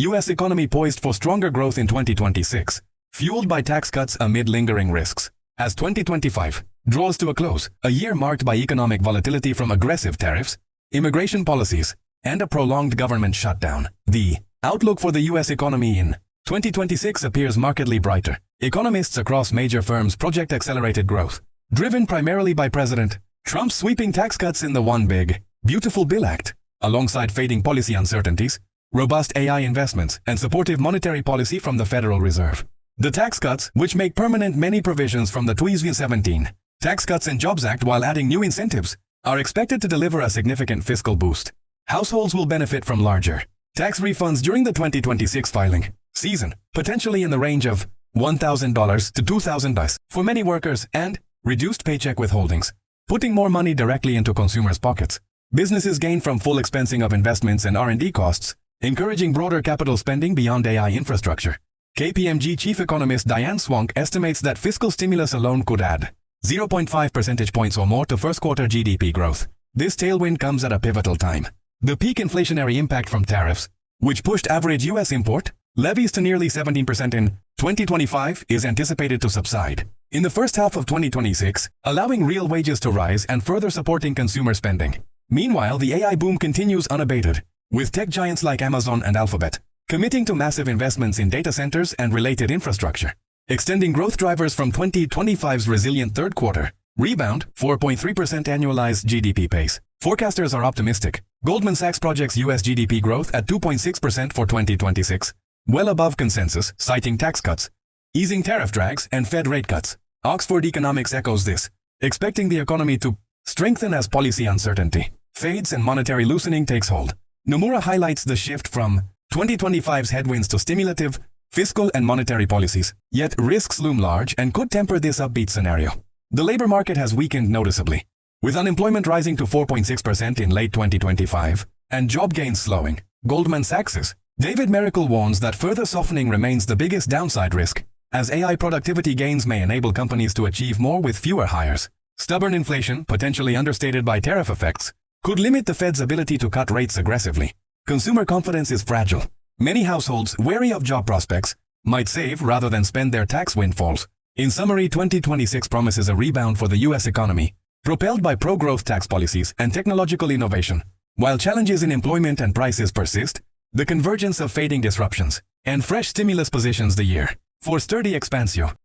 U.S. economy poised for stronger growth in 2026, fueled by tax cuts amid lingering risks. As 2025 draws to a close, a year marked by economic volatility from aggressive tariffs, immigration policies, and a prolonged government shutdown, the outlook for the U.S. economy in 2026 appears markedly brighter. Economists across major firms project accelerated growth, driven primarily by President Trump's sweeping tax cuts in the One Big, Beautiful Bill Act, alongside fading policy uncertainties, robust AI investments, and supportive monetary policy from the Federal Reserve. The tax cuts, which make permanent many provisions from the 2017 Tax Cuts and Jobs Act while adding new incentives, are expected to deliver a significant fiscal boost. Households will benefit from larger tax refunds during the 2026 filing season, potentially in the range of $1,000 to $2,000 for many workers, and reduced paycheck withholdings, putting more money directly into consumers' pockets. Businesses gain from full expensing of investments and R&D costs, encouraging broader capital spending beyond AI infrastructure. KPMG chief economist Diane Swonk estimates that fiscal stimulus alone could add 0.5 percentage points or more to first-quarter GDP growth. This tailwind comes at a pivotal time. The peak inflationary impact from tariffs, which pushed average U.S. import levies to nearly 17% in 2025, is anticipated to subside in the first half of 2026, allowing real wages to rise and further supporting consumer spending. Meanwhile, the AI boom continues unabated, with tech giants like Amazon and Alphabet committing to massive investments in data centers and related infrastructure, extending growth drivers from 2025's resilient third quarter rebound 4.3% annualized GDP pace. Forecasters are optimistic. Goldman Sachs projects U.S. GDP growth at 2.6% for 2026, well above consensus, citing tax cuts, easing tariff drags, and Fed rate cuts. Oxford Economics echoes this, expecting the economy to strengthen as policy uncertainty fades and monetary loosening takes hold. Nomura highlights the shift from 2025's headwinds to stimulative, fiscal and monetary policies, yet risks loom large and could temper this upbeat scenario. The labor market has weakened noticeably, with unemployment rising to 4.6% in late 2025 and job gains slowing. Goldman Sachs's David Mericle warns that further softening remains the biggest downside risk, as AI productivity gains may enable companies to achieve more with fewer hires. Stubborn inflation, potentially understated by tariff effects, could limit the Fed's ability to cut rates aggressively. Consumer confidence is fragile. Many households, wary of job prospects, might save rather than spend their tax windfalls. In summary, 2026 promises a rebound for the U.S. economy, propelled by pro-growth tax policies and technological innovation. While challenges in employment and prices persist, the convergence of fading disruptions and fresh stimulus positions the year for sturdy expansio.